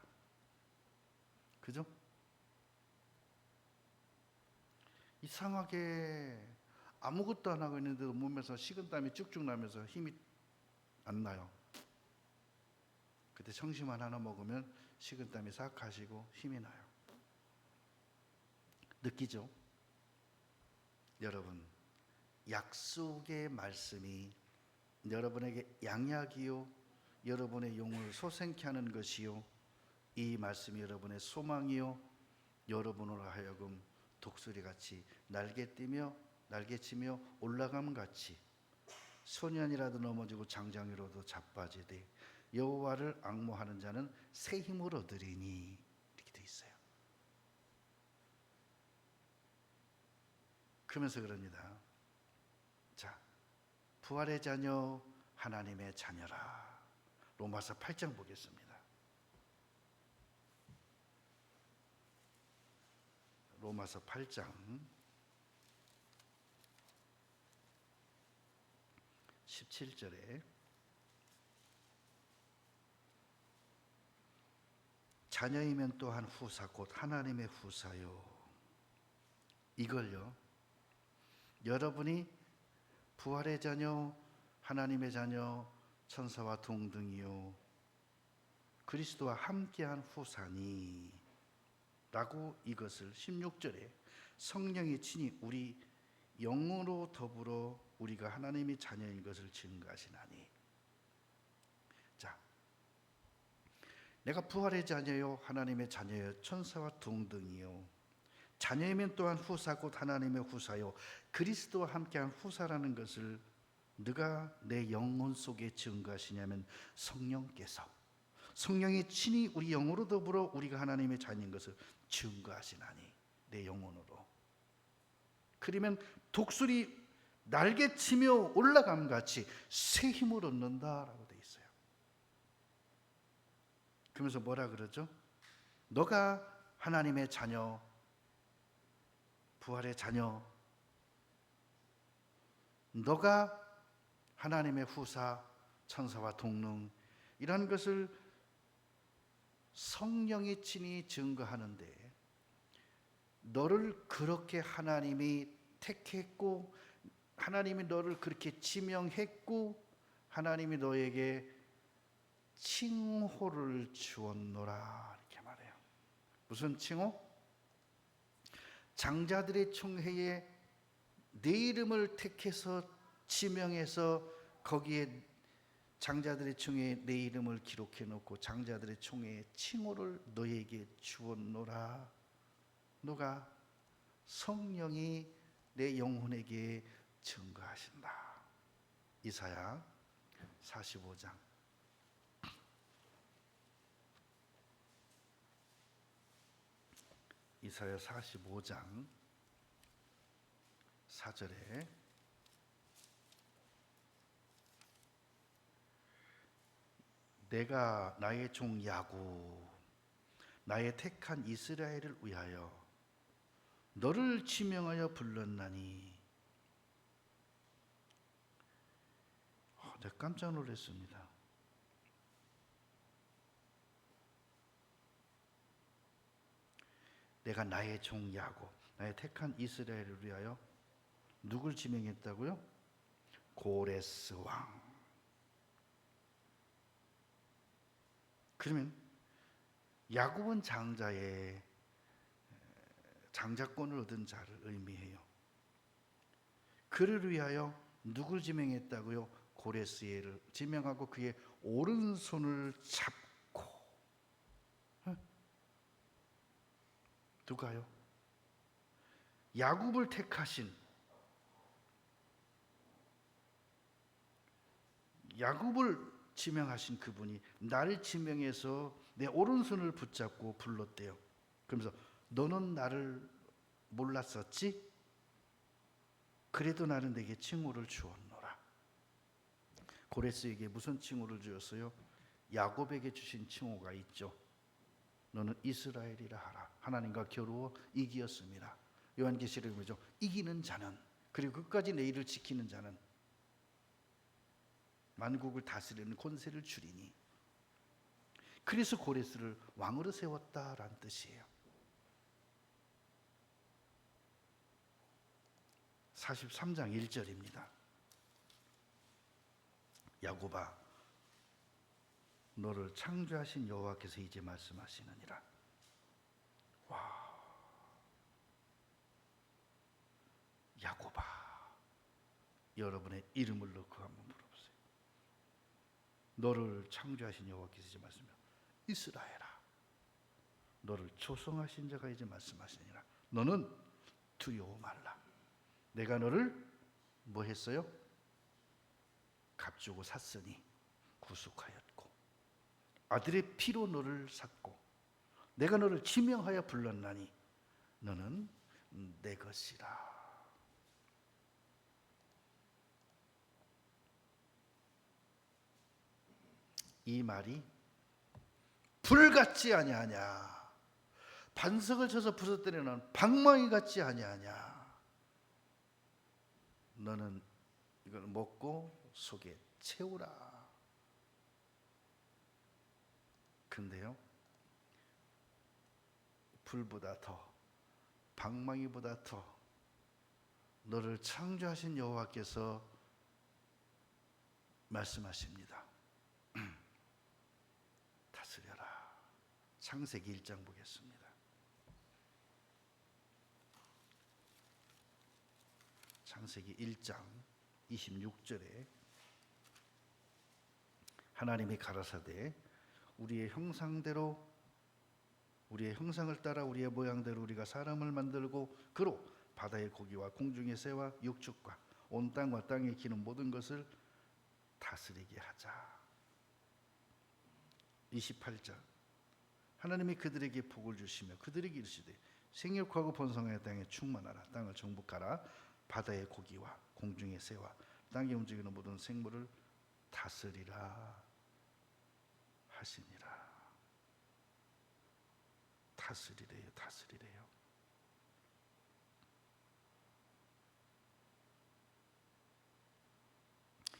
그죠? 이상하게 아무것도 안 하고 있는데도 몸에서 식은땀이 쭉쭉 나면서 힘이 안 나요. 그때 청심환 하나 먹으면 식은땀이 싹 가시고 힘이 나요. 느끼죠? 여러분, 약속의 말씀이 여러분에게 양약이요, 여러분의 영혼을 소생케 하는 것이요, 이 말씀이 여러분의 소망이요, 여러분으로 하여금 독수리같이 날개치며 올라감같이 소년이라도 넘어지고 장장이라도 자빠지되 여호와를 앙모하는 자는 새 힘을 얻으리니, 이렇게 돼 있어요. 그러면서 그럽니다. 자, 부활의 자녀, 하나님의 자녀라. 로마서 8장 보겠습니다. 로마서 8장 17절에 자녀이면 또한 후사 곧 하나님의 후사요. 이걸요, 여러분이 부활의 자녀, 하나님의 자녀, 천사와 동등이요 그리스도와 함께한 후사니 라고, 이것을 16절에 성령이 친히 우리 영으로 더불어 우리가 하나님의 자녀인 것을 증거하시나니. 자, 내가 부활의 자녀요 하나님의 자녀요 천사와 동등이요 자녀이면 또한 후사 곧 하나님의 후사요 그리스도와 함께한 후사라는 것을 누가 내 영혼 속에 증거하시냐면 성령께서, 성령이 친히 우리 영으로 더불어 우리가 하나님의 자녀인 것을 증거하시나니, 내 영혼으로. 그러면 독수리 날개치며 올라감같이 새 힘을 얻는다라고 돼 있어요. 그러면서 뭐라 그러죠? 너가 하나님의 자녀, 부활의 자녀, 너가 하나님의 후사, 천사와 동능, 이런 것을 성령이 친히 증거하는데, 너를 그렇게 하나님이 택했고, 하나님이 너를 그렇게 지명했고, 하나님이 너에게 칭호를 주었노라, 이렇게 말해요. 무슨 칭호? 장자들의 총회에 내 이름을 택해서 지명해서 거기에 장자들의 총회에 내 이름을 기록해 놓고 장자들의 총회에 칭호를 너에게 주었노라. 누가? 성령이 내 영혼에게 증거하신다. 이사야 45장 이사야 45장 4절에 내가 나의 종 야곱, 나의 택한 이스라엘을 위하여 너를 지명하여 불렀나니. 내가 깜짝 놀랐습니다. 내가 나의 종 야곱, 나의 택한 이스라엘을 위하여 누굴 지명했다고요? 고레스 왕. 그러면 야곱은 장자의 장자권을 얻은 자를 의미해요. 그를 위하여 누굴 지명했다고요? 고레스를 지명하고 그의 오른손을 잡고. 누가요? 야곱을 택하신, 야곱을 지명하신 그분이 나를 지명해서 내 오른손을 붙잡고 불렀대요. 그러면서 너는 나를 몰랐었지? 그래도 나는 내게 칭호를 주었노라. 고레스에게 무슨 칭호를 주었어요? 야곱에게 주신 칭호가 있죠. 너는 이스라엘이라 하라. 하나님과 겨루어 이기었습니다. 요한계시록에 보죠. 이기는 자는, 그리고 끝까지 내 일을 지키는 자는 만국을 다스리는 권세를 주리니. 그래서 고레스를 왕으로 세웠다라는 뜻이에요. 43장 1절입니다. 야곱아, 너를 창조하신 여호와께서 이제 말씀하시느니라. 와, 야곱아, 여러분의 이름을 넣고 한번 물어보세요. 너를 창조하신 여호와께서 이제 말씀하시며 이스라엘아, 너를 조성하신 자가 이제 말씀하시느니라. 너는 두려워 말라. 내가 너를 뭐 했어요? 값주고 샀으니 구속하였고 아들의 피로 너를 샀고 내가 너를 지명하여 불렀나니 너는 내 것이라. 이 말이 불 같지 아니하냐, 반석을 쳐서 부서뜨리는 방망이 같지 아니하냐. 너는 이걸 먹고 속에 채우라. 근데요, 불보다 더, 방망이보다 더 너를 창조하신 여호와께서 말씀하십니다. 다스려라. 창세기 1장 보겠습니다. 창세기 1장 26절에 하나님이 가라사대 우리의 형상대로, 우리의 형상을 따라 우리의 모양대로 우리가 사람을 만들고 그로 바다의 고기와 공중의 새와 육축과 온 땅과 땅에 기는 모든 것을 다스리게 하자. 28절 하나님이 그들에게 복을 주시며 그들에게 이르시되 생육하고 번성하여 땅에 충만하라. 땅을 정복하라. 바다의 고기와 공중의 새와 땅에 움직이는 모든 생물을 다스리라 하시니라. 다스리래요. 다스리래요.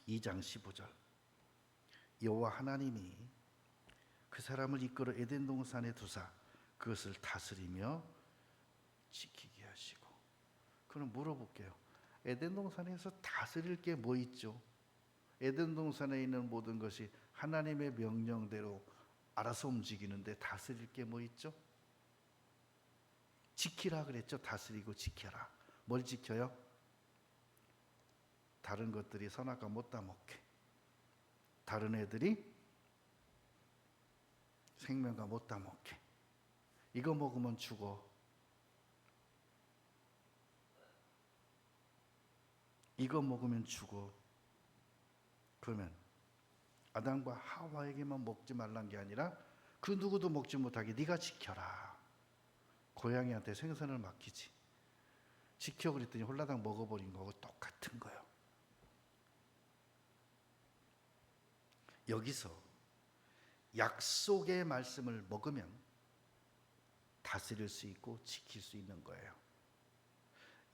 (2장 15절) 여호와 하나님이 그 사람을 이끌어 에덴 동산에 두사 그것을 다스리며 지키게 하시고. 그럼 물어볼게요. 에덴 동산에서 다스릴 게 뭐 있죠? 에덴 동산에 있는 모든 것이 하나님의 명령대로 알아서 움직이는데 다스릴 게 뭐 있죠? 지키라 그랬죠. 다스리고 지켜라. 뭘 지켜요? 다른 것들이 선악과 못 따먹게, 다른 애들이 생명과 못 따먹게. 이거 먹으면 죽어, 이거 먹으면 죽어. 그러면 아담과 하와에게만 먹지 말란 게 아니라 그 누구도 먹지 못하게 네가 지켜라. 고양이한테 생선을 맡기지. 지켜 그랬더니 홀라당 먹어버린 거하고 똑같은 거예요. 여기서 약속의 말씀을 먹으면 다스릴 수 있고 지킬 수 있는 거예요.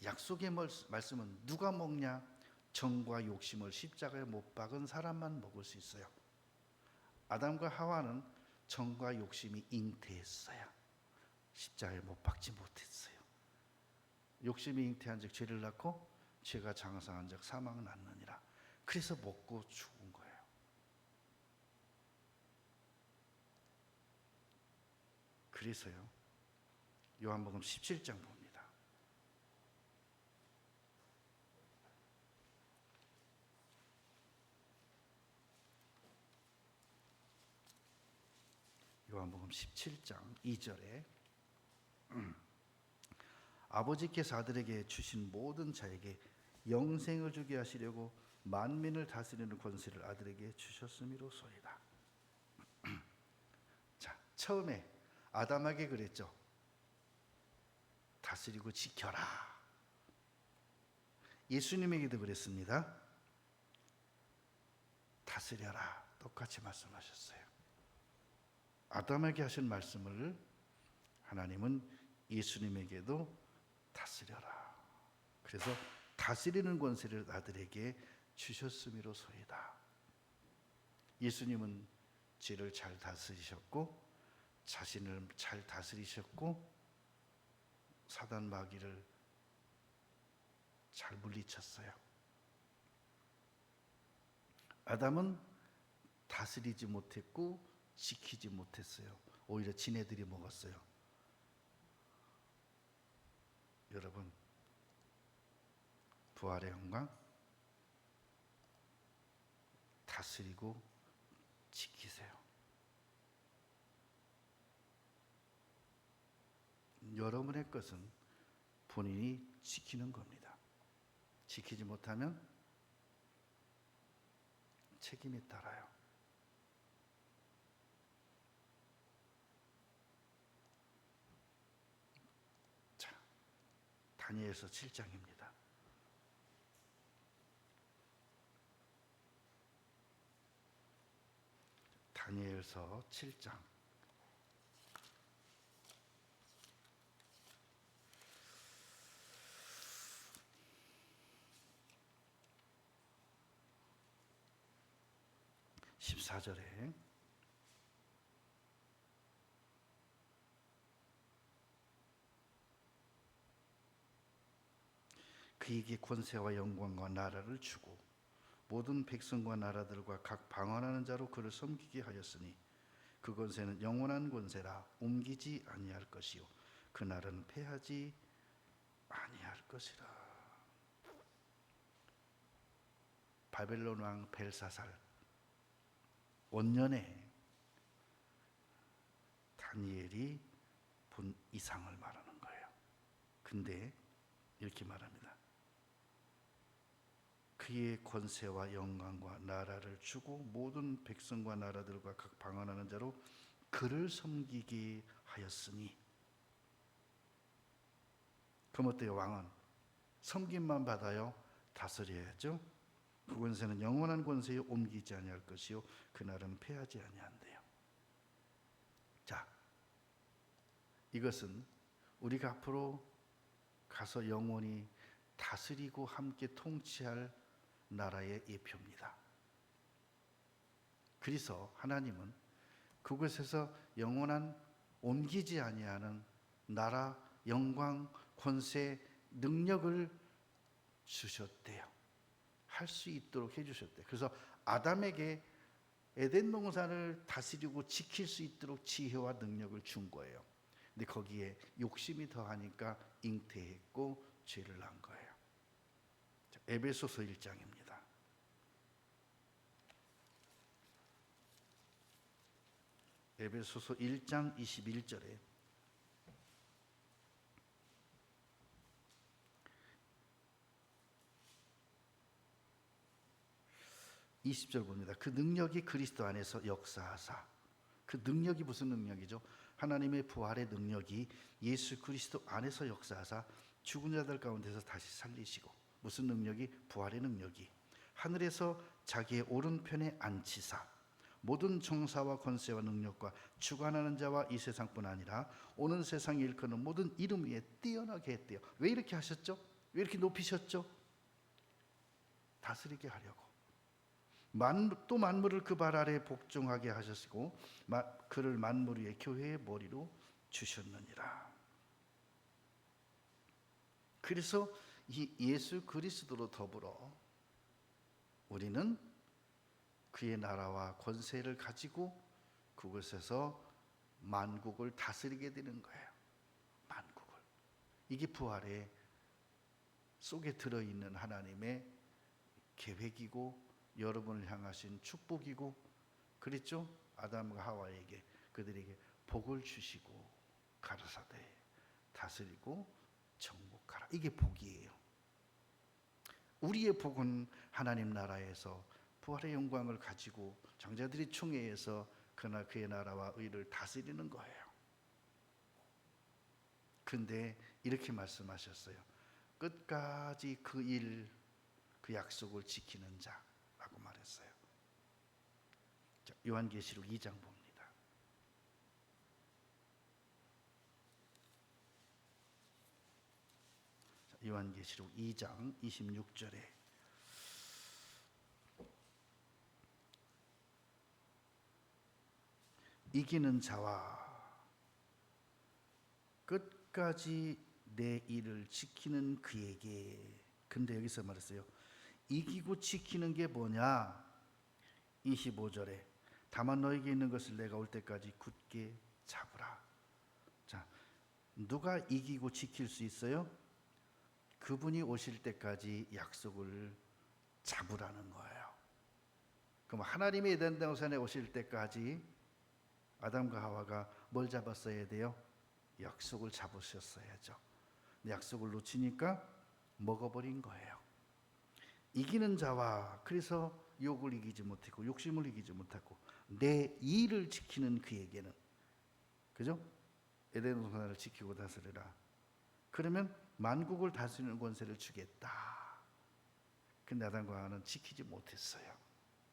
약속의 말씀은 누가 먹냐? 정과 욕심을 십자가에 못 박은 사람만 먹을 수 있어요. 아담과 하와는 정과 욕심이 잉태했어요. 십자가에 못 박지 못했어요. 욕심이 잉태한 즉 죄를 낳고 죄가 장성한 즉 사망을 낳느니라. 그래서 먹고 죽은 거예요. 그래서요, 요한복음 17장 봅니다. 요한복음 17장 2절에 아버지께서 아들에게 주신 모든 자에게 영생을 주게 하시려고 만민을 다스리는 권세를 아들에게 주셨음이로소이다. 자, 처음에 아담에게 그랬죠. 다스리고 지켜라. 예수님에게도 그랬습니다. 다스려라. 똑같이 말씀하셨어요. 아담에게 하신 말씀을 하나님은 예수님에게도 다스려라. 그래서 다스리는 권세를 아들에게 주셨음이로소이다. 예수님은 죄를 잘 다스리셨고 자신을 잘 다스리셨고 사단 마귀를 잘 물리쳤어요. 아담은 다스리지 못했고 지키지 못했어요. 오히려 지네들이 먹었어요. 여러분, 부활의 영광 다스리고 지키세요. 여러분의 것은 본인이 지키는 겁니다. 지키지 못하면 책임이 따라요. 자, 다니엘서 7장입니다. 다니엘서 7장 14절에 그에게 권세와 영광과 나라를 주고 모든 백성과 나라들과 각 방언하는 자로 그를 섬기게 하였으니 그 권세는 영원한 권세라 옮기지 아니할 것이요 그 나라는 패하지 아니할 것이라. 바벨론 왕 벨사살 원년에 다니엘이 본 이상을 말하는 거예요. 근데 이렇게 말합니다. 그의 권세와 영광과 나라를 주고 모든 백성과 나라들과 각 방언하는 자로 그를 섬기게 하였으니. 그럼 어때요? 왕은 섬김만 받아요? 다스려야죠. 그 권세는 영원한 권세에 옮기지 아니할 것이요 그 나라는 패하지 아니한대요. 자, 이것은 우리가 앞으로 가서 영원히 다스리고 함께 통치할 나라의 예표입니다. 그래서 하나님은 그곳에서 영원한 옮기지 아니하는 나라, 영광, 권세, 능력을 주셨대요. 할 수 있도록 해주셨대요. 그래서 아담에게 에덴 동산을 다스리고 지킬 수 있도록 지혜와 능력을 준 거예요. 근데 거기에 욕심이 더하니까 잉태했고 죄를 낳은 거예요. 에베소서 1장입니다. 에베소서 1장 21절에 (20절) 봅니다. 그 능력이 그리스도 안에서 역사하사. 그 능력이 무슨 능력이죠? 하나님의 부활의 능력이 예수 그리스도 안에서 역사하사 죽은 자들 가운데서 다시 살리시고. 무슨 능력이? 부활의 능력이 하늘에서 자기의 오른편에 앉히사 모든 정사와 권세와 능력과 주관하는 자와 이 세상뿐 아니라 오는 세상에 일컫는 모든 이름 위에 뛰어나게 했대요. 왜 이렇게 하셨죠? 왜 이렇게 높이셨죠? 다스리게 하려고. 또 만물을 그 발 아래 복종하게 하셨고 그를 만물 위에 교회의 머리로 주셨느니라. 그래서 이 예수 그리스도로 더불어 우리는 그의 나라와 권세를 가지고 그곳에서 만국을 다스리게 되는 거예요. 만국을. 이게 부활의 속에 들어있는 하나님의 계획이고 여러분을 향하신 축복이고, 그랬죠? 아담과 하와에게 그들에게 복을 주시고 가라사대 다스리고 정복하라. 이게 복이에요. 우리의 복은 하나님 나라에서 부활의 영광을 가지고 장자들이 총회에서 그나 그의 나라와 의를 다스리는 거예요. 근데 이렇게 말씀하셨어요. 끝까지 그 일, 그 약속을 지키는 자라고 말했어요. 자, 요한계시록 2장 봅니다. 자, 요한계시록 2장 26절에 이기는 자와 끝까지 내 일을 지키는 그에게. 근데 여기서 말했어요. 이기고 지키는 게 뭐냐? 25절에 다만 너에게 있는 것을 내가 올 때까지 굳게 잡으라. 자, 누가 이기고 지킬 수 있어요? 그분이 오실 때까지 약속을 잡으라는 거예요. 그럼 하나님이 에덴 동산에 오실 때까지 아담과 하와가 뭘 잡았어야 돼요? 약속을 잡으셨어야죠. 약속을 놓치니까 먹어버린 거예요. 이기는 자와, 그래서 욕을 이기지 못하고 욕심을 이기지 못하고 내 일을 지키는 그에게는, 그죠? 에덴 동산을 지키고 다스리라. 그러면 만국을 다스리는 권세를 주겠다. 근데 아담과 하와는 지키지 못했어요.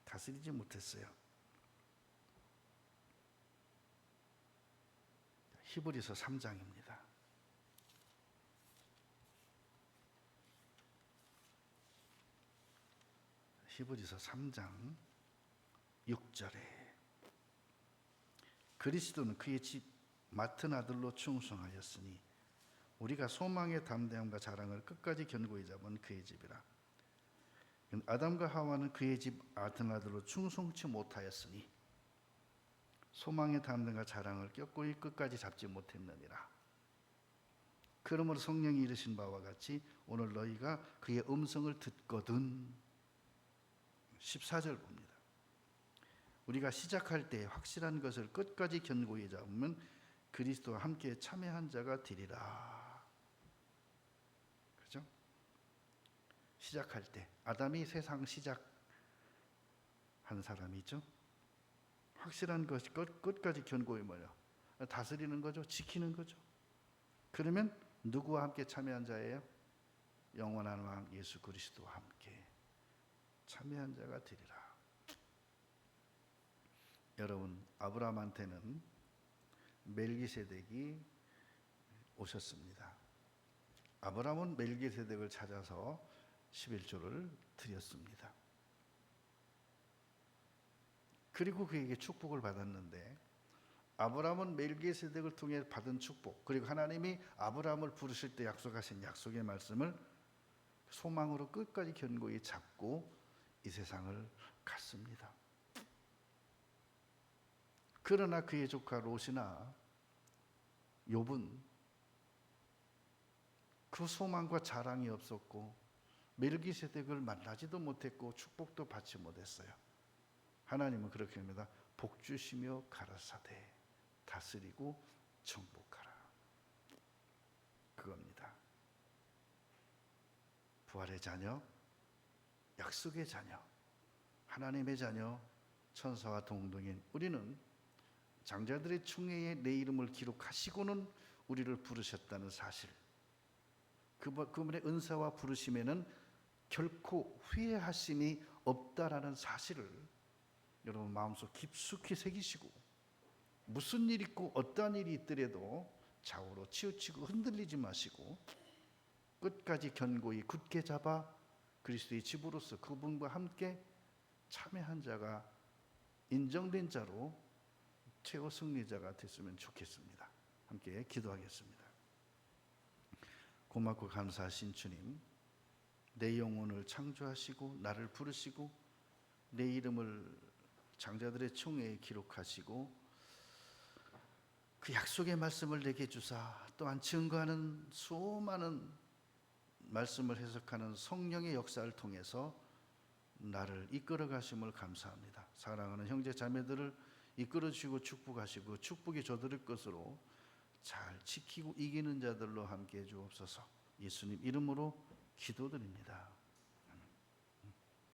다스리지 못했어요. 히브리서 3장입니다. 히브리서 3장 6절에 그리스도는 그의 집 맡은 아들로 충성하였으니 우리가 소망의 담대함과 자랑을 끝까지 견고히 잡은 그의 집이라. 아담과 하와는 그의 집 맡은 아들로 충성치 못하였으니 소망의 담대함과 자랑을 견고히 끝까지 잡지 못했느니라. 그러므로 성령이 이르신 바와 같이 오늘 너희가 그의 음성을 듣거든. 14절 봅니다. 우리가 시작할 때 확실한 것을 끝까지 견고히 잡으면 그리스도와 함께 참여한 자가 되리라. 그죠? 시작할 때 아담이 세상 시작한 사람이죠. 확실한 것이 끝까지 견고히 뭐요? 다스리는 거죠. 지키는 거죠. 그러면 누구와 함께 참여한 자예요? 영원한 왕 예수 그리스도와 함께 참여한 자가 되리라. 여러분, 아브라함한테는 멜기세덱이 오셨습니다. 아브라함은 멜기세덱을 찾아서 11조를 드렸습니다. 그리고 그에게 축복을 받았는데 아브라함은 멜기세덱을 통해 받은 축복, 그리고 하나님이 아브라함을 부르실 때 약속하신 약속의 말씀을 소망으로 끝까지 견고히 잡고 이 세상을 갔습니다. 그러나 그의 조카 롯이나 욥은 그 소망과 자랑이 없었고 멜기세덱을 만나지도 못했고 축복도 받지 못했어요. 하나님은 그렇게 합니다. 복 주시며 가라사대 다스리고 정복하라. 그겁니다. 부활의 자녀, 약속의 자녀, 하나님의 자녀, 천사와 동등인 우리는 장자들의 총회에 내 이름을 기록하시고는 우리를 부르셨다는 사실, 그분의 은사와 부르심에는 결코 후회하심이 없다라는 사실을 여러분 마음속 깊숙이 새기시고, 무슨 일이 있고 어떠한 일이 있더라도 좌우로 치우치고 흔들리지 마시고 끝까지 견고히 굳게 잡아 그리스도의 집으로서 그분과 함께 참여한 자가, 인정된 자로 최고 승리자가 됐으면 좋겠습니다. 함께 기도하겠습니다. 고맙고 감사하신 주님, 내 영혼을 창조하시고 나를 부르시고 내 이름을 장자들의 총회에 기록하시고 그 약속의 말씀을 내게 주사 또한 증거하는 수많은 말씀을 해석하는 성령의 역사를 통해서 나를 이끌어 가심을 감사합니다. 사랑하는 형제 자매들을 이끌어 주시고 축복하시고 축복이 저들의 것으로 잘 지키고 이기는 자들로 함께 해 주옵소서. 예수님 이름으로 기도드립니다.